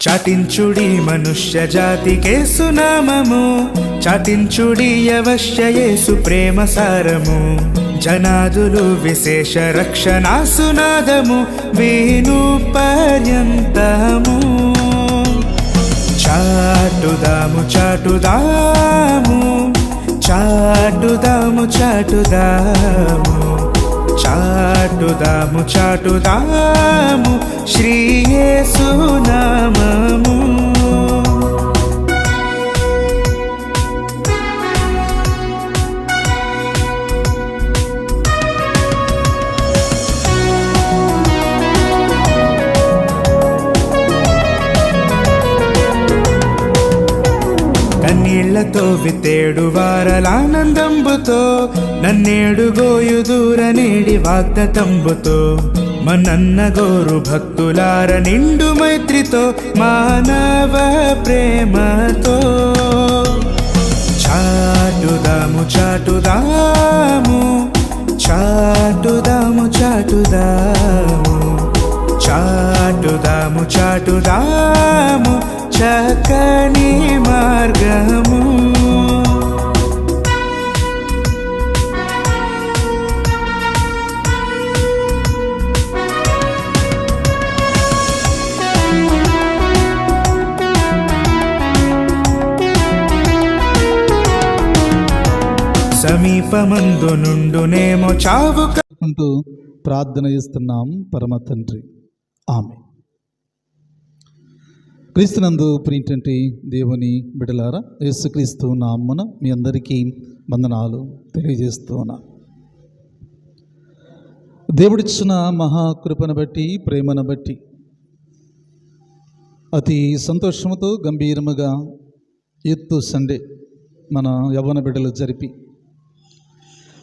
చాటించుడి మనుష్య జాతికే సునామము, చాటించుడి అవశ్య యేసు ప్రేమ సారము. జనాదులు విశేష రక్షణ సునాదము వేణు పర్యంతము. చాటుదాము చాటుదాము చాటుదాము చాటుదాము చాటుదాము చాటుదాము శ్రీ యేసు నామము. కన్నీళ్లతో వితేడు వారలానందంబుతో నన్నేడు గోయుదూర నేడి వాగ్దతంబుతో మన్నన్న గోరు భక్తులార నిండు మైత్రితో మానవ ప్రేమతో. చాటుదాము చాటుదాము చాటుదాము చాటుదాము చాటుదాము చాటుదాము చక్కని మార్గము. సమీపమందు నుండునేమో చావు అంటూ ప్రార్థన చేస్తున్నాం. పరమ తండ్రి, ఆమె. క్రీస్తునందు ప్రియటువంటి దేవుని బిడ్డలారా, యేసుక్రీస్తు నామమున మీ అందరికీ వందనాలు తెలియజేస్తున్నా. దేవుడిచ్చిన మహాకృపను బట్టి, ప్రేమను బట్టి అతి సంతోషముతో గంభీరముగా యూత్ సండే మన యవ్వన బిడ్డలు జరిపి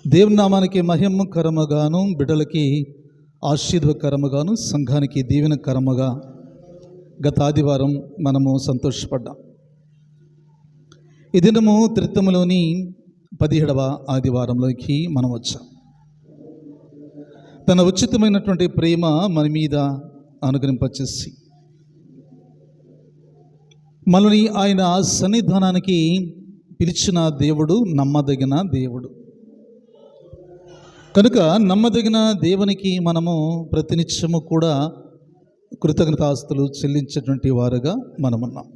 దేవుని నామానికి మహిమకరముగాను, బిడ్డలకి ఆశీర్వకరముగాను, సంఘానికి దీవెనకరముగా గత ఆదివారం మనము సంతోషపడ్డాం. ఈ దినము త్రిత్వములోని 17వ ఆదివారంలోకి మనం వచ్చాం. తన ఉచితమైనటువంటి ప్రేమ మన మీద అనుగ్రహింపచేసి మనల్ని ఆయన సన్నిధానానికి పిలిచిన దేవుడు నమ్మదగిన దేవుడు. కనుక నమ్మదగిన దేవునికి మనము ప్రతినిత్యము కూడా కృతజ్ఞతాస్తులు చెల్లించేటువంటి వారుగా మనమున్నాం.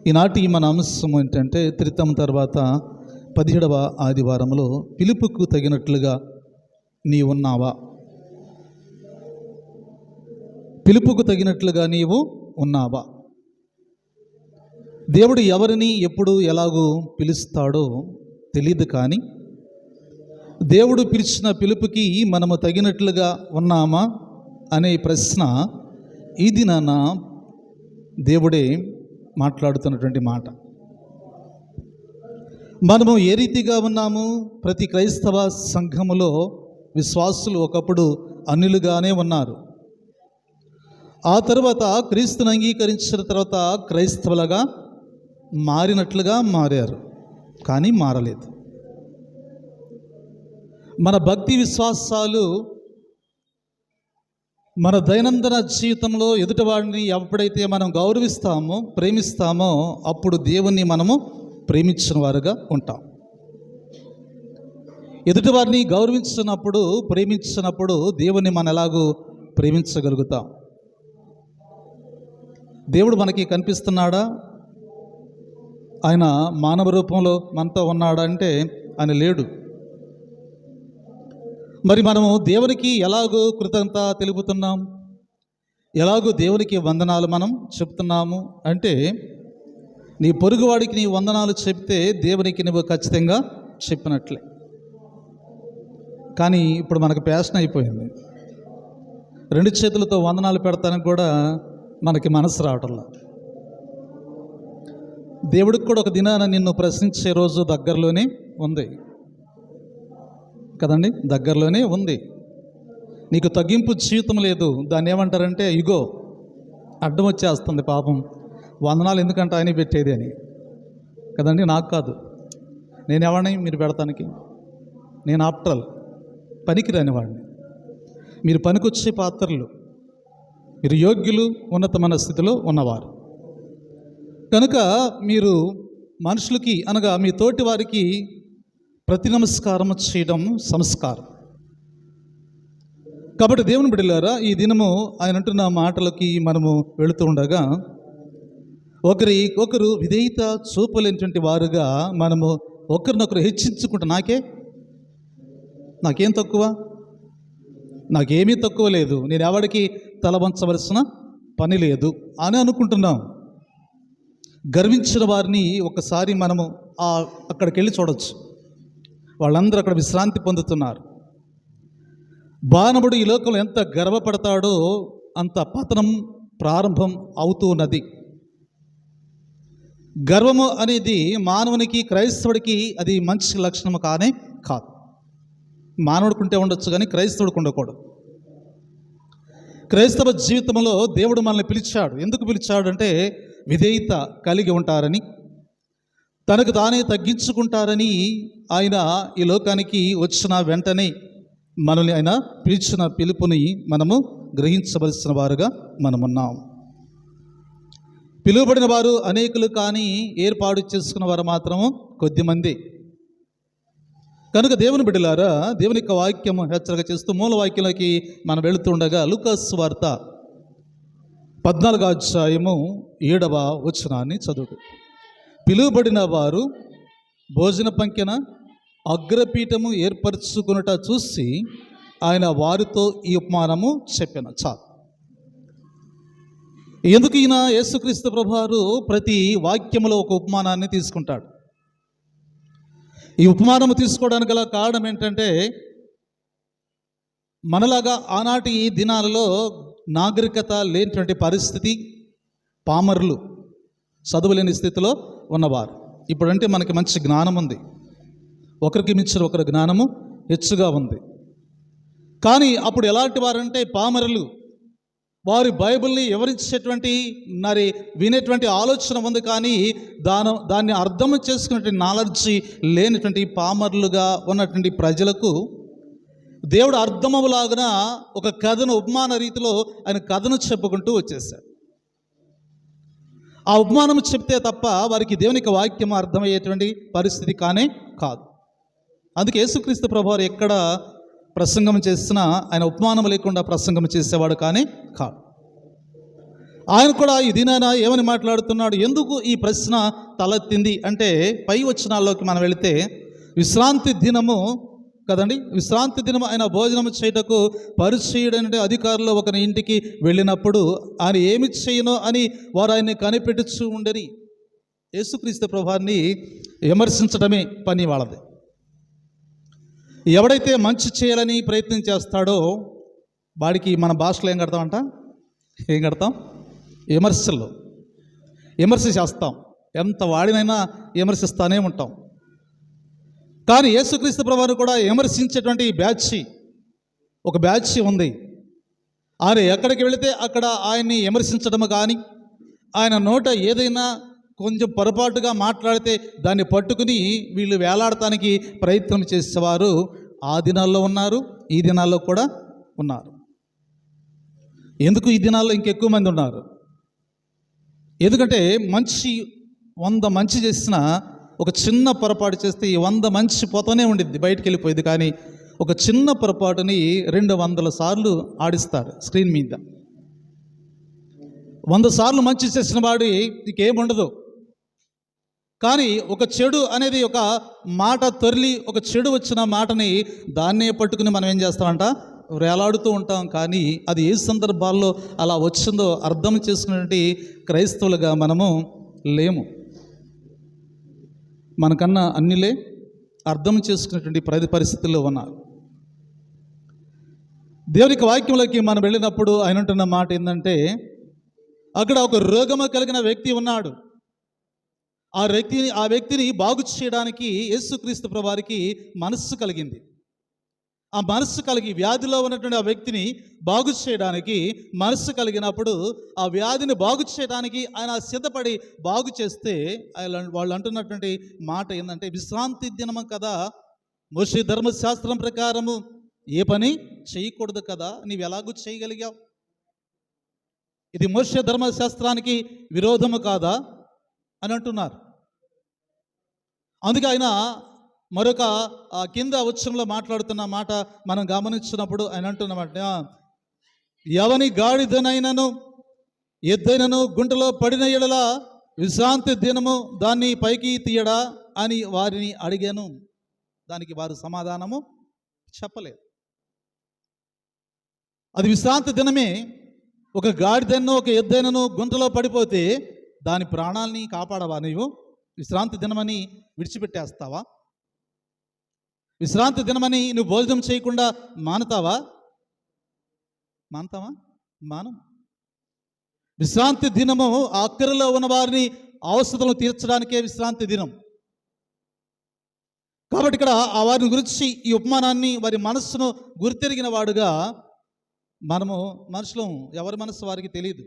ఈనాటి మన అంశం ఏంటంటే, త్రిత్వం తర్వాత 17వ ఆదివారంలో పిలుపుకు తగినట్లుగా నీ ఉన్నావా? పిలుపుకు తగినట్లుగా నీవు ఉన్నావా? దేవుడు ఎవరిని ఎప్పుడు ఎలాగూ పిలుస్తాడో తెలియదు, కానీ దేవుడు పిలిచిన పిలుపుకి మనము తగినట్లుగా ఉన్నామా అనే ప్రశ్న ఈ దినాన దేవుడే మాట్లాడుతున్నటువంటి మాట. మనము ఏ రీతిగా ఉన్నాము? ప్రతి క్రైస్తవ సంఘములో విశ్వాసులు ఒకప్పుడు అన్యులుగానే ఉన్నారు. ఆ తర్వాత క్రీస్తుని అంగీకరించిన తర్వాత క్రైస్తవులుగా మారినట్లుగా మారారు, కానీ మారలేదు. మన భక్తి విశ్వాసాలు మన దైనందిన జీవితంలో ఎదుటివాడిని ఎప్పుడైతే మనం గౌరవిస్తామో, ప్రేమిస్తామో, అప్పుడు దేవుణ్ణి మనము ప్రేమించిన వారుగా ఉంటాం. ఎదుటివారిని గౌరవించినప్పుడు, ప్రేమించినప్పుడు దేవుణ్ణి మనం ఎలాగూ ప్రేమించగలుగుతాం? దేవుడు మనకి కనిపిస్తున్నాడా? ఆయన మానవ రూపంలో మనతో ఉన్నాడా అంటే ఆయన లేడు. మరి మనము దేవునికి ఎలాగో కృతజ్ఞత తెలుపుతున్నాం, ఎలాగో దేవునికి వందనాలు మనం చెప్తున్నాము అంటే, నీ పొరుగువాడికి నీ వందనాలు చెప్తే దేవునికి నువ్వు ఖచ్చితంగా చెప్పినట్లే. కానీ ఇప్పుడు మనకు ప్యాషన్ అయిపోయింది. 2 చేతులతో వందనాలు పెడతానికి కూడా మనకి మనసు రావటంలా. దేవుడికి కూడా ఒక దినాన నిన్ను ప్రశ్నించే రోజు దగ్గరలోనే ఉంది కదండి, దగ్గరలోనే ఉంది. నీకు తగ్గింపు జీవితం లేదు, దాన్ని ఏమంటారంటే ఇగో అడ్డం వచ్చేస్తుంది. పాపం వందనాలు ఎందుకంటే ఆయన పెట్టేది అని కదండి. నాకు కాదు, నేను ఎవరిని మీరు పెడతానికి? నేను ఆప్టల్ పనికిరాని వాడిని. మీరు పనికొచ్చే పాత్రలు. మీరు యోగ్యులు, ఉన్నతమైన స్థితిలో ఉన్నవారు. కనుక మీరు మనుషులకి అనగా మీ తోటి వారికి ప్రతి నమస్కారం చేయడం సంస్కారం. కాబట్టి దేవుని బిడ్డలారా, ఈ దినము ఆయన అంటున్న మాటలకి మనము వెళుతూ ఉండగా ఒకరు విధేయత చూపలేనటువంటి వారుగా మనము ఒకరినొకరు హెచ్చించుకుంటా, నాకేం తక్కువ, నాకేమీ తక్కువ లేదు, నేను ఎవరికి తల వంచవలసిన పని లేదు అని అనుకుంటున్నాం. గర్వించిన వారిని ఒకసారి మనము అక్కడికి వెళ్ళి చూడవచ్చు. వాళ్ళందరూ అక్కడ విశ్రాంతి పొందుతున్నారు. మానవుడు ఈ లోకంలో ఎంత గర్వపడతాడో అంత పతనం ప్రారంభం అవుతూ ఉన్నది. గర్వము అనేది మానవునికి, క్రైస్తవుడికి అది మంచి లక్షణము కానే కాదు. మానవుడికి ఉండొచ్చు కానీ క్రైస్తవుడికి ఉండకూడదు. క్రైస్తవ జీవితంలో దేవుడు మనల్ని పిలిచాడు. ఎందుకు పిలిచాడు అంటే విధేయత కలిగి ఉంటారని, తనకు తానే తగ్గించుకుంటారని. ఆయన ఈ లోకానికి వచ్చిన వెంటనే మనల్ని ఆయన పిలిచిన పిలుపుని మనము గ్రహించవలసిన వారుగా మనమున్నాం. పిలువబడిన వారు అనేకులు, కానీ ఏర్పాటు చేసుకున్న వారు మాత్రము కొద్దిమంది. కనుక దేవుని బిడ్డలారా, దేవుని యొక్క వాక్యము హెచ్చరిక చేస్తూ మూల వాక్యంలోకి మనం వెళుతుండగా లూకాసు సువార్త 14వ అధ్యాయము 7వ వచనాన్ని చదువు. పిలువబడిన వారు భోజన పంక్తిన అగ్రపీఠము ఏర్పరచుకునుట చూసి ఆయన వారితో ఈ ఉపమానము చెప్పెను. చాలు. ఎందుకు ఈయన యేసుక్రీస్తు ప్రభువారు ప్రతి వాక్యములో ఒక ఉపమానాన్ని తీసుకుంటాడు? ఈ ఉపమానము తీసుకోవడానికి గల కారణం ఏంటంటే, మనలాగా ఆనాటి ఈ దినాలలో నాగరికత లేనటువంటి పరిస్థితి, పామరులు, చదువులేని స్థితిలో ఉన్నవారు. ఇప్పుడంటే మనకి మంచి జ్ఞానం ఉంది, ఒకరికి మించిన ఒకరి జ్ఞానము హెచ్చుగా ఉంది. కానీ అప్పుడు ఎలాంటి వారంటే పామరులు. వారి బైబిల్ని వివరించేటువంటి మరి వినేటువంటి ఆలోచన ఉంది, కానీ దాన్ని అర్థం చేసుకునేటువంటి నాలెడ్జి లేనటువంటి పామరులుగా ఉన్నటువంటి ప్రజలకు దేవుడు అర్థమవులాగున ఒక కథను ఉపమాన రీతిలో ఆయన కథను చెప్పుకుంటూ వచ్చేసాడు. ఆ ఉపమానం చెప్తే తప్ప వారికి దేవునికి వాక్యం అర్థమయ్యేటువంటి పరిస్థితి కానే కాదు. అందుకే యేసుక్రీస్తు ప్రభువారు ఎక్కడ ప్రసంగం చేసినా ఆయన ఉపమానం లేకుండా ప్రసంగం చేసేవాడు కానీ కాదు. ఆయన కూడా ఈ దినాన ఏమని మాట్లాడుతున్నాడు? ఎందుకు ఈ ప్రశ్న తలెత్తింది అంటే, పై వచనాల్లోకి మనం వెళితే, విశ్రాంతి దినము కదండి, విశ్రాంతి దినము ఆయన భోజనం చేయటకు పరిచయుడైన అధికారులు ఒకరి ఇంటికి వెళ్ళినప్పుడు ఆయన ఏమి చేయనో అని వారు ఆయన్ని కనిపెట్టుచూ ఉండరి. యేసుక్రీస్తు ప్రభువారిని విమర్శించడమే పని వాళ్ళది. ఎవడైతే మంచి చేయాలని ప్రయత్నం చేస్తాడో వాడికి మన భాషలో ఏం కడతాం? విమర్శ చేస్తాం. ఎంత వాడినైనా విమర్శిస్తానే ఉంటాం. కానీ యేసుక్రీస్తు ప్రభువారు కూడా విమర్శించేటువంటి ఒక బ్యాచ్ ఉంది. ఆయన ఎక్కడికి వెళితే అక్కడ ఆయన్ని విమర్శించడం కానీ, ఆయన నోట ఏదైనా కొంచెం పొరపాటుగా మాట్లాడితే దాన్ని పట్టుకుని వీళ్ళు వేలాడటానికి ప్రయత్నం చేసేవారు ఆ దినాల్లో ఉన్నారు, ఈ దినాల్లో కూడా ఉన్నారు. ఎందుకు ఈ దినాల్లో ఇంకెక్కువ మంది ఉన్నారు? ఎందుకంటే 100 మంచి చేసిన ఒక చిన్న పొరపాటు చేస్తే ఈ 100 మంచి పోతూనే ఉండిద్ది, బయటికి వెళ్ళిపోయింది. కానీ ఒక చిన్న పొరపాటుని 200 సార్లు ఆడిస్తారు స్క్రీన్ మీద. 100 సార్లు మంచి చేసిన వాడి ఇంకేముండదు. కానీ ఒక చెడు అనేది ఒక మాట తొర్లి, ఒక చెడు వచ్చిన మాటని దాన్నే పట్టుకుని మనం ఏం చేస్తామంట, వేలాడుతూ ఉంటాం. కానీ అది ఏ సందర్భాల్లో అలా వచ్చిందో అర్థం చేసుకునేటువంటి క్రైస్తవులుగా మనము లేము. మనకన్నా అన్నిలే అర్థం చేసుకునేటువంటి పరిస్థితుల్లో ఉన్నారు. దేవునికి వాక్యంలోకి మనం వెళ్ళినప్పుడు ఆయన అంటున్న మాట ఏంటంటే, అక్కడ ఒక రోగము కలిగిన వ్యక్తి ఉన్నాడు. ఆ వ్యక్తిని బాగు చేయడానికి యేసుక్రీస్తు ప్రభువారికి మనస్సు కలిగింది. ఆ మనస్సు కలిగి వ్యాధిలో ఉన్నటువంటి ఆ వ్యక్తిని బాగు చేయడానికి మనస్సు కలిగినప్పుడు ఆ వ్యాధిని బాగు చేయడానికి ఆయన సిద్ధపడి బాగు చేస్తే వాళ్ళు అంటున్నటువంటి మాట ఏంటంటే, విశ్రాంతి దినము కదా, మోషే ధర్మశాస్త్రం ప్రకారము ఏ పని చేయకూడదు కదా, నీవు ఎలాగూ చేయగలిగావు? ఇది మోషే ధర్మశాస్త్రానికి విరోధము కాదా అని అంటున్నారు. అందుకే ఆయన మరొక కింద వచనంలో మాట్లాడుతున్న మాట మనం గమనించినప్పుడు ఆయన అంటున్నమాట, ఎవని గాడిదనైనను ఎద్దైనను గుంటలో పడిన ఎడల విశ్రాంతి దినము దాన్ని పైకి తీయడా అని వారిని అడిగాను. దానికి వారు సమాధానము చెప్పలేదు. అది విశ్రాంతి దినమే. ఒక గాడిదైనను ఒక ఎద్దైనను గుంటలో పడిపోతే దాని ప్రాణాలని కాపాడవా? నీవు విశ్రాంతి దినమని విడిచిపెట్టేస్తావా? విశ్రాంతి దినమని నువ్వు భోజనం చేయకుండా మానతావా? మానం. విశ్రాంతి దినము అక్కరలో ఉన్న వారిని అవసరతలను తీర్చడానికే విశ్రాంతి దినం. కాబట్టి ఇక్కడ ఆ వారిని గురించి ఈ ఉపమానాన్ని వారి మనస్సును గుర్తెరిగిన వాడుగా మనము మనుషులం, ఎవరి మనస్సు వారికి తెలియదు,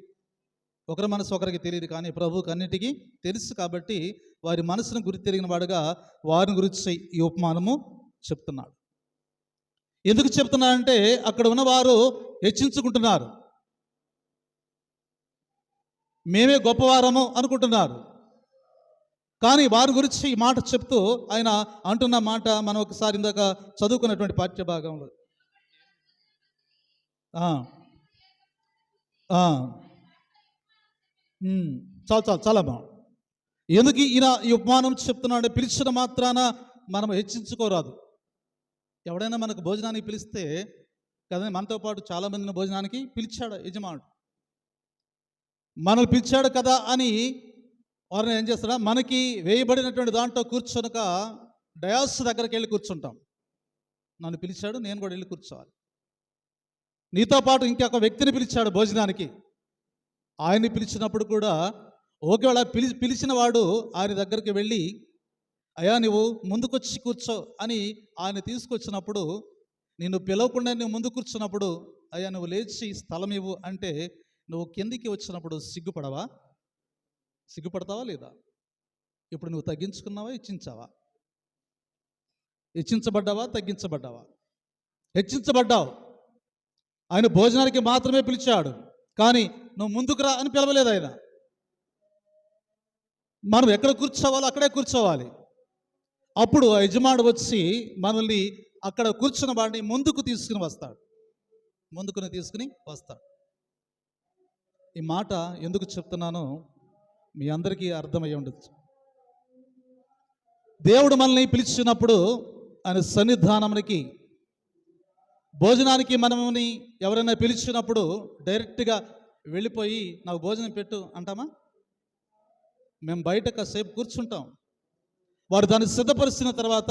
ఒకరి మనసు ఒకరికి తెలియదు, కానీ ప్రభువుకి అన్నిటికీ తెలుసు. కాబట్టి వారి మనసును గుర్తెరిగిన వాడుగా వారిని గురించి ఈ ఉపమానము చెప్తున్నాడు. ఎందుకు చెప్తున్నాడంటే అక్కడ ఉన్నవారు హెచ్చించుకుంటున్నారు, మేమే గొప్పవారము అనుకుంటున్నారు. కానీ వారి గురించి ఈ మాట చెప్తూ ఆయన అంటున్న మాట మనం ఒకసారి ఇందాక చదువుకున్నటువంటి పాఠ్య భాగంలో చాలా బాగుంది. ఎందుకు ఈయన ఈ ఉపమానం చెప్తున్నాడు? పిలిచిన మాత్రాన మనం హెచ్చించుకోరాదు. ఎవడైనా మనకు భోజనానికి పిలిస్తే కదండి, మనతో పాటు చాలామందిని భోజనానికి పిలిచాడు యజమానుడు. మనల్ని పిలిచాడు కదా అని వారిని ఏం చేస్తాడా, మనకి వేయబడినటువంటి దాంట్లో కూర్చొనక డయాస్ దగ్గరికి వెళ్ళి కూర్చుంటాం. నన్ను పిలిచాడు, నేను కూడా వెళ్ళి కూర్చోవాలి. నీతో పాటు ఇంకొక వ్యక్తిని పిలిచాడు భోజనానికి, ఆయన్ని పిలిచినప్పుడు కూడా ఒకవేళ పిలిచిన వాడు ఆయన దగ్గరికి వెళ్ళి, అయ్యా నువ్వు ముందుకొచ్చి కూర్చో అని ఆయన తీసుకొచ్చినప్పుడు, నిన్ను పిలవకుండా నువ్వు ముందు కూర్చున్నప్పుడు, అయ్యా నువ్వు లేచి స్థలం ఇవ్వు అంటే నువ్వు కిందికి వచ్చినప్పుడు సిగ్గుపడతావా లేదా? ఇప్పుడు నువ్వు తగ్గించుకున్నావా, హెచ్చించావా? హెచ్చించబడ్డావా, తగ్గించబడ్డావా? హెచ్చించబడ్డావు. ఆయన భోజనానికి మాత్రమే పిలిచాడు, కానీ నువ్వు ముందుకు రా అని పిలవలేదు ఆయన. మనం ఎక్కడ కూర్చోవాలో అక్కడే కూర్చోవాలి. అప్పుడు ఆ యజమానుడు వచ్చి మనల్ని అక్కడ కూర్చున్న వాడిని ముందుకు తీసుకుని వస్తాడు. ఈ మాట ఎందుకు చెప్తున్నానో మీ అందరికీ అర్థమై ఉండొచ్చు. దేవుడు మనల్ని పిలిచినప్పుడు ఆయన సన్నిధానానికి, భోజనానికి మనల్ని ఎవరైనా పిలిచినప్పుడు డైరెక్ట్గా వెళ్ళిపోయి నాకు భోజనం పెట్టు అంటామా? మేము బయట కాసేపు కూర్చుంటాం. వారు దాన్ని సిద్ధపరిచిన తర్వాత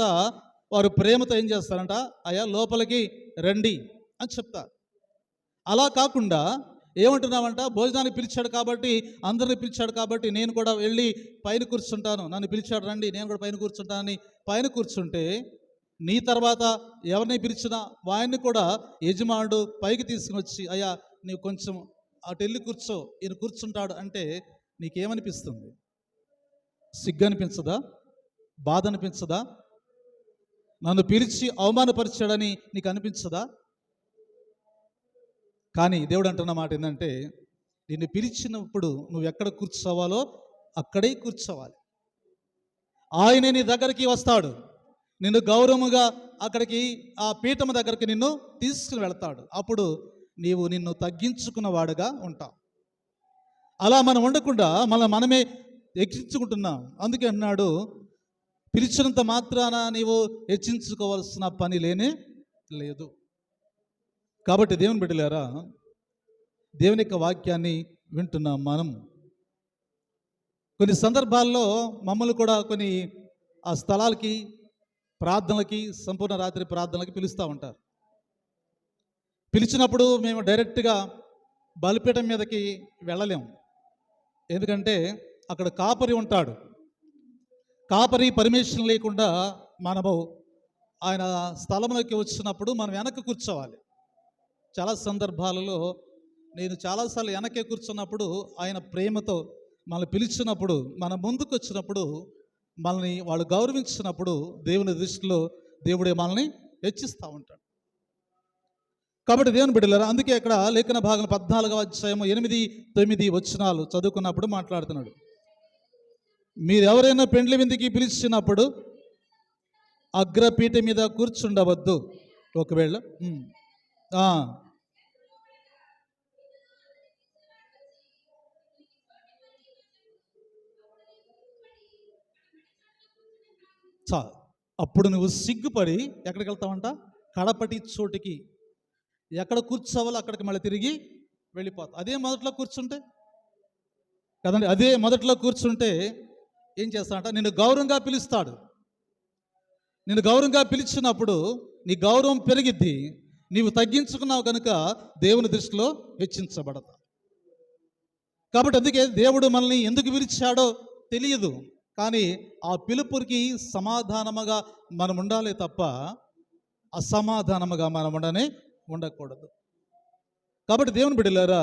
వారు ప్రేమతో ఏం చేస్తారంట, అయ్యా లోపలికి రండి అని చెప్తారు. అలా కాకుండా ఏమంటున్నామంట, భోజనానికి పిలిచాడు కాబట్టి, అందరిని పిలిచాడు కాబట్టి నేను కూడా వెళ్ళి పైన కూర్చుంటాను, నన్ను పిలిచాడు రండి నేను కూడా పైన కూర్చుంటానని పైన కూర్చుంటే, నీ తర్వాత ఎవరిని పిలిచినా వాడిని కూడా యజమానుడు పైకి తీసుకుని వచ్చి, అయ్యా నీవు కొంచెం అటు వెళ్ళి కూర్చో, ఈయన కూర్చుంటాడు అంటే నీకేమనిపిస్తుంది? సిగ్గు అనిపించదా? బాధ అనిపించదా? నన్ను పిలిచి అవమానపరిచాడని నీకు అనిపించదా? కానీ దేవుడు అంటున్న మాట ఏంటంటే, నిన్ను పిలిచినప్పుడు నువ్వు ఎక్కడ కూర్చోవాలో అక్కడే కూర్చోవాలి. ఆయనే నీ దగ్గరికి వస్తాడు, నిన్ను గౌరవముగా అక్కడికి ఆ పీఠము దగ్గరికి నిన్ను తీసుకుని వెళ్తాడు. అప్పుడు నీవు నిన్ను తగ్గించుకున్నవాడుగా ఉంటావు. అలా మనం ఉండకుండా మనమే హెచ్చించుకుంటున్నాం. అందుకే అన్నాడు, పిలిచినంత మాత్రాన నీవు హెచ్చించుకోవాల్సిన పని లేనే లేదు. కాబట్టి దేవుని బిడ్డలారా, దేవుని యొక్క వాక్యాన్ని వింటున్నాం మనం. కొన్ని సందర్భాల్లో మమ్మల్ని కూడా కొన్ని ఆ స్థలాలకి, ప్రార్థనలకి, సంపూర్ణ రాత్రి ప్రార్థనలకి పిలుస్తూ ఉంటారు. పిలిచినప్పుడు మేము డైరెక్ట్గా బలిపీఠం మీదకి వెళ్ళలేము. ఎందుకంటే అక్కడ కాపరి ఉంటాడు. కాపరి పర్మిషన్ లేకుండా మనము ఆయన స్థలంలోకి వచ్చినప్పుడు మనం వెనక్కి కూర్చోవాలి. చాలా సందర్భాలలో నేను చాలాసార్లు వెనకే కూర్చున్నప్పుడు ఆయన ప్రేమతో మనల్ని పిలిచినప్పుడు, మన ముందుకు వచ్చినప్పుడు, మనల్ని వాళ్ళు గౌరవించినప్పుడు దేవుని దృష్టిలో దేవుడే మనల్ని హెచ్చిస్తూ ఉంటాడు. కాబట్టి దేవుని బిడ్డలారా, అందుకే ఇక్కడ లేఖన భాగం 14వ అధ్యాయం 8, 9 వచనాలు చదువుకున్నప్పుడు మాట్లాడుతున్నాడు. మీరు ఎవరైనా పెండ్లి విందుకి పిలిచినప్పుడు అగ్రపీఠ మీద కూర్చుండవద్దు. ఒకవేళ ఆ, చాలు. అప్పుడు నువ్వు సిగ్గుపడి ఎక్కడికి వెళ్తావంట? కడపటి చోటికి. ఎక్కడ కూర్చోవాలో అక్కడికి మళ్ళీ తిరిగి వెళ్ళిపోతావు. అదే మొదట్లో కూర్చుంటే కదండి, అదే మొదట్లో కూర్చుంటే ఏం చేస్తాడంట? నిన్ను గౌరవంగా పిలుస్తాడు. నిన్ను గౌరవంగా పిలిచినప్పుడు నీ గౌరవం పెరిగిద్ది. నీవు తగ్గించుకున్నావు కనుక దేవుని దృష్టిలో హెచ్చించబడతా. కాబట్టి అందుకే దేవుడు మనల్ని ఎందుకు పిలిచాడో తెలియదు, కానీ ఆ పిలుపుకి సమాధానముగా మనం ఉండాలి తప్ప అసమాధానముగా మనం ఉండకూడదు. కాబట్టి దేవుని బిడ్డలారా,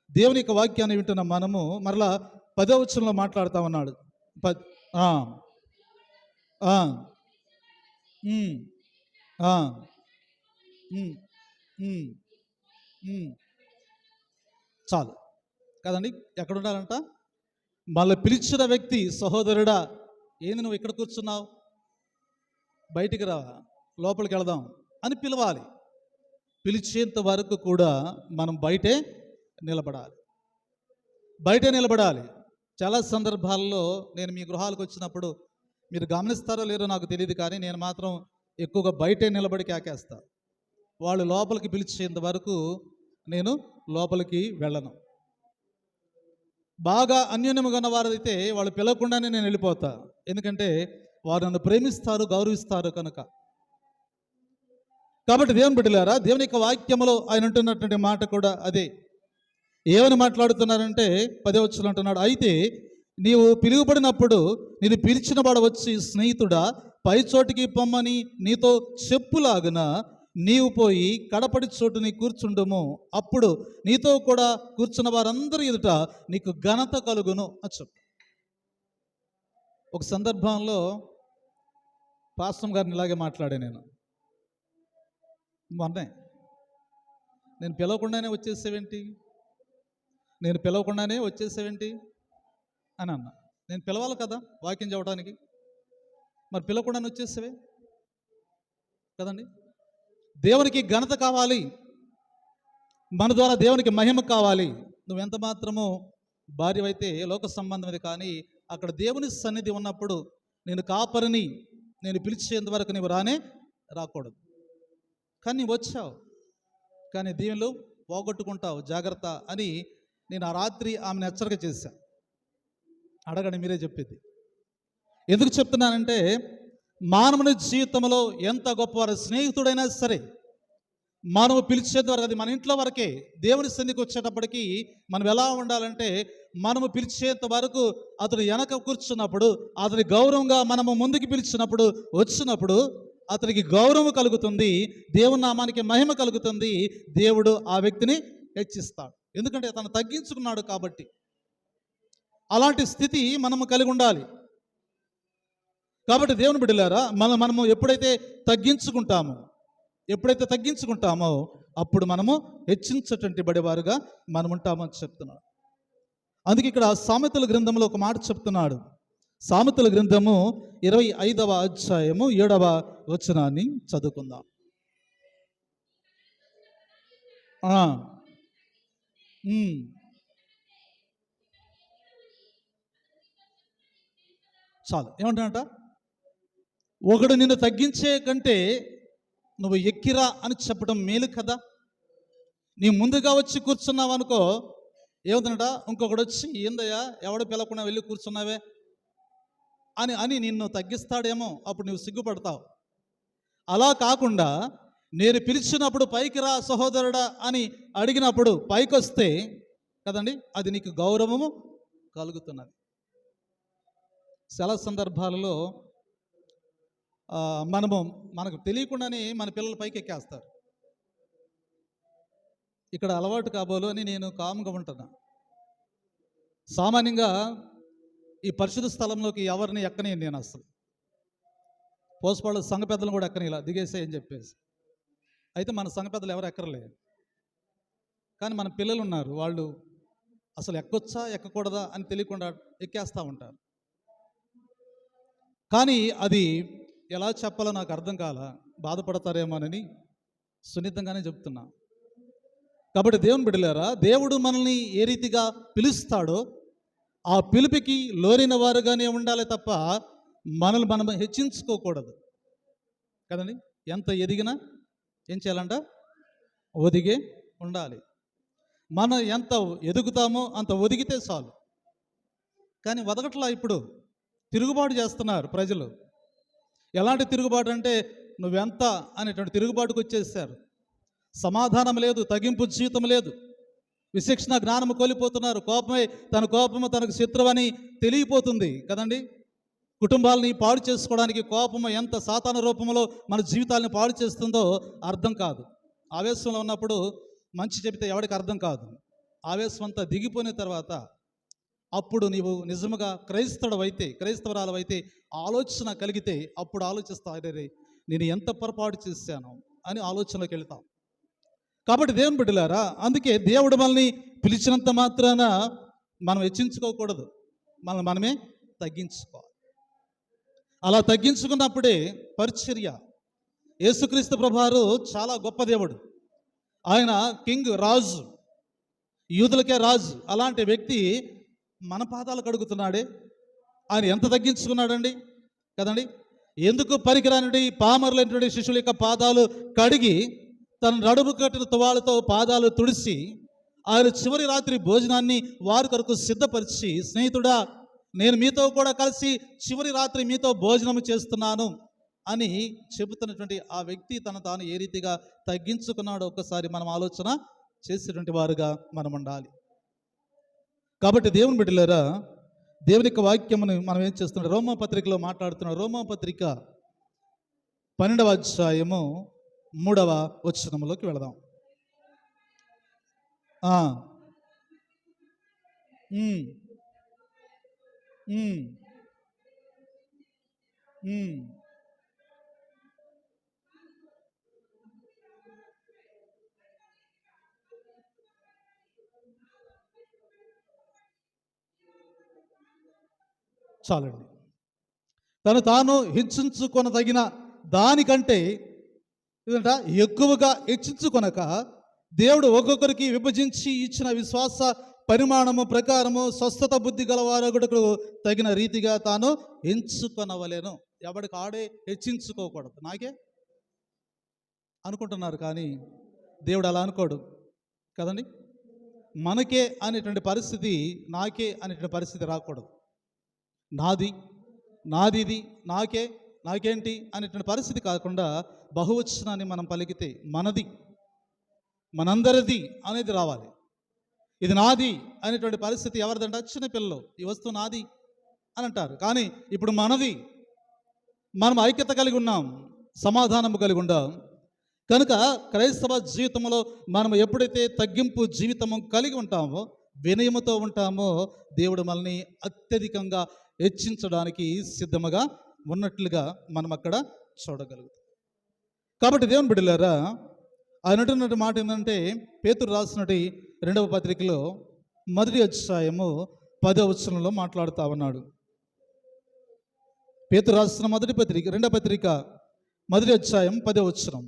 దేవుని యొక్క వాక్యాన్ని వింటున్న మనము మరలా 10వ వచనంలో మాట్లాడుతూ ఉన్నాడు. చాలు కదండి. ఎక్కడ ఉండాలంట? మళ్ళీ పిలిచిన వ్యక్తి, సహోదరుడా ఏంది నువ్వు ఇక్కడ కూర్చున్నావు, బయటికి రా, లోపలికి వెళదాం అని పిలవాలి. పిలిచేంత వరకు కూడా మనం బయటే నిలబడాలి. చాలా సందర్భాల్లో నేను మీ గృహాలకు వచ్చినప్పుడు మీరు గమనిస్తారో లేరో నాకు తెలియదు, కానీ నేను మాత్రం ఎక్కువగా బయటే నిలబడి కేకేస్తా. వాళ్ళు లోపలికి పిలిచేంత వరకు నేను లోపలికి వెళ్ళను. బాగా అన్యోన్యముగా ఉన్న వారైతే వాళ్ళు పిలవకుండానే నేను వెళ్ళిపోతా. ఎందుకంటే వారు నన్ను ప్రేమిస్తారు, గౌరవిస్తారు కనుక. కాబట్టి దేవుని బిడ్డలారా, దేవుని యొక్క వాక్యములో ఆయన అంటున్నటువంటి మాట కూడా అదే. ఏమని మాట్లాడుతున్నారంటే 10వ వచనంలో అంటున్నాడు, అయితే నీవు పిలువబడినప్పుడు నేను పిలిచిన వాడు వచ్చి, స్నేహితుడా పై చోటికి పొమ్మని నీతో చెప్పులాగున నీవు పోయి కడపడి చోటుని కూర్చుండుము. అప్పుడు నీతో కూడా కూర్చున్న వారందరి ఎదుట నీకు ఘనత కలుగును అని చెప్పు. ఒక సందర్భంలో పాస్టర్ గారిని ఇలాగే మాట్లాడే నేను పిలవకుండానే వచ్చేసేవేంటి అని అన్నా. నేను పిలవాలి కదా వాక్యం చెప్పడానికి, మరి పిలవకుండానే వచ్చేసేవే కదండి. దేవునికి ఘనత కావాలి, మన ద్వారా దేవునికి మహిమ కావాలి. నువ్వెంత మాత్రము భార్యవైతే లోక సంబంధమైనది, కానీ అక్కడ దేవుని సన్నిధి ఉన్నప్పుడు నేను కాపరిని, నేను పిలిచేంత వరకు నీవు రాకూడదు. కానీ నీవు వచ్చావు, కానీ దీనిలో పోగొట్టుకుంటావు, జాగ్రత్త అని నేను ఆ రాత్రి ఆమెను హెచ్చరిక చేశాను. అడగండి, మీరే చెప్పేది. ఎందుకు చెప్తున్నానంటే, మానవుని జీవితంలో ఎంత గొప్పవారు స్నేహితుడైనా సరే, మనము పిలిచేంత వరకు, అది మన ఇంట్లో వరకే. దేవుని సన్నిధికి వచ్చేటప్పటికి మనం ఎలా ఉండాలంటే, మనము పిలిచేంత వరకు అతను వెనక కూర్చున్నప్పుడు, అతని గౌరవంగా మనము ముందుకు పిలిచినప్పుడు, వచ్చినప్పుడు అతనికి గౌరవం కలుగుతుంది, దేవుని నామానికి మహిమ కలుగుతుంది. దేవుడు ఆ వ్యక్తిని హెచ్చిస్తాడు, ఎందుకంటే అతను తగ్గించుకున్నాడు కాబట్టి. అలాంటి స్థితి మనము కలిగి ఉండాలి. కాబట్టి దేవుని బిడ్డలారా, మనము ఎప్పుడైతే తగ్గించుకుంటామో అప్పుడు మనము హెచ్చించటువంటి బడివారుగా మనం ఉంటామని చెప్తున్నాడు. అందుకే ఇక్కడ సామెతల గ్రంథంలో ఒక మాట చెప్తున్నాడు. సామెతల గ్రంథము 25వ అధ్యాయము 7వ వచనాన్ని చదువుకుందాం. చాలు. ఏమంటానంట? ఒకడు నిన్ను తగ్గించే కంటే నువ్వు ఎక్కిరా అని చెప్పడం మేలు కదా. నీ ముందుగా వచ్చి కూర్చున్నావు అనుకో, ఏమవుతుందట, ఇంకొకడు వచ్చి ఏందయ్యా ఎవడు పిలవకుండా వెళ్ళి కూర్చున్నావే అని నిన్ను తగ్గిస్తాడేమో, అప్పుడు నువ్వు సిగ్గుపడతావు. అలా కాకుండా నేను పిలిచినప్పుడు పైకి రా సహోదరుడా అని అడిగినప్పుడు పైకి వస్తే కదండి, అది నీకు గౌరవము కలుగుతున్నది. చాలా సందర్భాలలో మనకు తెలియకుండానే మన పిల్లల పైకి ఎక్కేస్తారు. ఇక్కడ అలవాటు కాబోలు అని నేను కామ్గా ఉంటున్నా. సామాన్యంగా ఈ పరిశుద్ధ స్థలంలోకి ఎవరిని ఎక్కని నేను అసలు పోసపాళ్ళు సంఘ పెద్దలను కూడా ఎక్కని, ఇలా దిగేసే అని చెప్పేసి. అయితే మన సంఘ పెద్దలు ఎవరు ఎక్కర్లేదు. కానీ మన పిల్లలు ఉన్నారు, వాళ్ళు అసలు ఎక్కొచ్చా ఎక్కకూడదా అని తెలియకుండా ఎక్కేస్తూ ఉంటారు. కానీ అది ఎలా చెప్పాలో నాకు అర్థం కాల, బాధపడతారేమోనని సున్నితంగానే చెప్తున్నా. కాబట్టి దేవుని బిడ్డలారా, దేవుడు మనల్ని ఏ రీతిగా పిలుస్తాడో ఆ పిలుపుకి లోనైన వారుగానే ఉండాలి తప్ప మనల్ని మనం హెచ్చించుకోకూడదు కదండి. ఎంత ఎదిగినా ఏం చేయాలంట? ఒదిగే ఉండాలి. మనం ఎంత ఎదుగుతామో అంత ఒదిగితే చాలు. కానీ ఒదగట్లా. ఇప్పుడు తిరుగుబాటు చేస్తున్నారు ప్రజలు. ఎలాంటి తిరుగుబాటు అంటే నువ్వెంత అనేటువంటి తిరుగుబాటుకు వచ్చేసారు. సమాధానం లేదు, తగ్గింపు జీవితం లేదు, విశిక్షణ జ్ఞానము కోల్పోతున్నారు. కోపమే తన కోపము తనకు శత్రువని తెలియపోతుంది కదండి. కుటుంబాలని పాడు చేసుకోవడానికి కోపము ఎంత సాతాను రూపంలో మన జీవితాలను పాడు చేస్తుందో అర్థం కాదు. ఆవేశంలో ఉన్నప్పుడు మంచి చెబితే ఎవరికి అర్థం కాదు. ఆవేశం అంతా దిగిపోయిన తర్వాత అప్పుడు నీవు నిజముగా క్రైస్తవరాలవైతే ఆలోచన కలిగితే అప్పుడు ఆలోచిస్తావు, నేను ఎంత పొరపాటు చేశాను అని ఆలోచనలోకి వెళ్తాం. కాబట్టి దేవుని బిడ్డలారా, అందుకే దేవుడు మనల్ని పిలిచినంత మాత్రాన మనం హెచ్చించుకోకూడదు, మనమే తగ్గించుకోవాలి. అలా తగ్గించుకున్నప్పుడే పరిచర్య. యేసుక్రీస్తు ప్రభువారు చాలా గొప్ప దేవుడు. ఆయన కింగ్, రాజు, యూదులకే రాజు. అలాంటి వ్యక్తి మన పాదాలు కడుగుతున్నాడే. ఆయన ఎంత తగ్గించుకున్నాడండి కదండి. ఎందుకు పనికిరానిది పామరులైనటువంటి శిష్యుల యొక్క పాదాలు కడిగి తన నడుము కట్టిన తువాలతో పాదాలు తుడిసి ఆయన చివరి రాత్రి భోజనాన్ని వారి కొరకు సిద్ధపరిచి, స్నేహితుడా నేను మీతో కూడా కలిసి చివరి రాత్రి మీతో భోజనం చేస్తున్నాను అని చెబుతున్నటువంటి ఆ వ్యక్తి తను తాను ఏ రీతిగా తగ్గించుకున్నాడో ఒక్కసారి మనం ఆలోచన చేసేటువంటి వారుగా మనం ఉండాలి. కాబట్టి దేవుని బిడ్డలారా, దేవుని యొక్క వాక్యమును మనం ఏం చేస్తున్నాం? రోమాపత్రికలో మాట్లాడుతున్నాం. రోమాపత్రిక 12వ అధ్యాయము 3వ వచనములోకి వెళదాం. చాలండి. తను తాను హెచ్చించుకొనదగిన దానికంటే ఎక్కువగా హెచ్చించుకొనక దేవుడు ఒక్కొక్కరికి విభజించి ఇచ్చిన విశ్వాస పరిమాణము ప్రకారము స్వస్థత బుద్ధి గలవారొకడు తగిన రీతిగా తాను ఎంచుకొనవలెను. ఎవడికి ఆడే హెచ్చించుకోకూడదు. నాకే అనుకుంటున్నారు, కానీ దేవుడు అలా అనుకోడు కదండి. మనకే అనేటువంటి పరిస్థితి, నాకే అనేటువంటి పరిస్థితి రాకూడదు. నాది నాకేంటి అనేటువంటి పరిస్థితి కాకుండా బహువచనాన్ని మనం పలికితే మనది, మనందరిది అనేది రావాలి. ఇది నాది అనేటువంటి పరిస్థితి ఎవరిదంట? చిన్నపిల్లలు ఈ వస్తువు నాది అని అంటారు. కానీ ఇప్పుడు మనది. మనం ఐక్యత కలిగి ఉన్నాం, సమాధానము కలిగి ఉన్నాం. కనుక క్రైస్తవ జీవితంలో మనం ఎప్పుడైతే తగ్గింపు జీవితము కలిగి ఉంటామో, వినయముతో ఉంటామో, దేవుడు మనల్ని అత్యధికంగా హెచ్చించడానికి సిద్ధముగా ఉన్నట్లుగా మనం అక్కడ చూడగలుగుతాం. కాబట్టి దేవుని బిడ్డలారా, ఆయన అంటున్నట్టు మాట ఏంటంటే, పేతురు రాసినటి 2వ పత్రికలో 1వ అధ్యాయము 10వ వచనంలో మాట్లాడుతూ ఉన్నాడు. పేతురు రాసిన 2వ పత్రిక 1వ అధ్యాయం 10వ వచనం.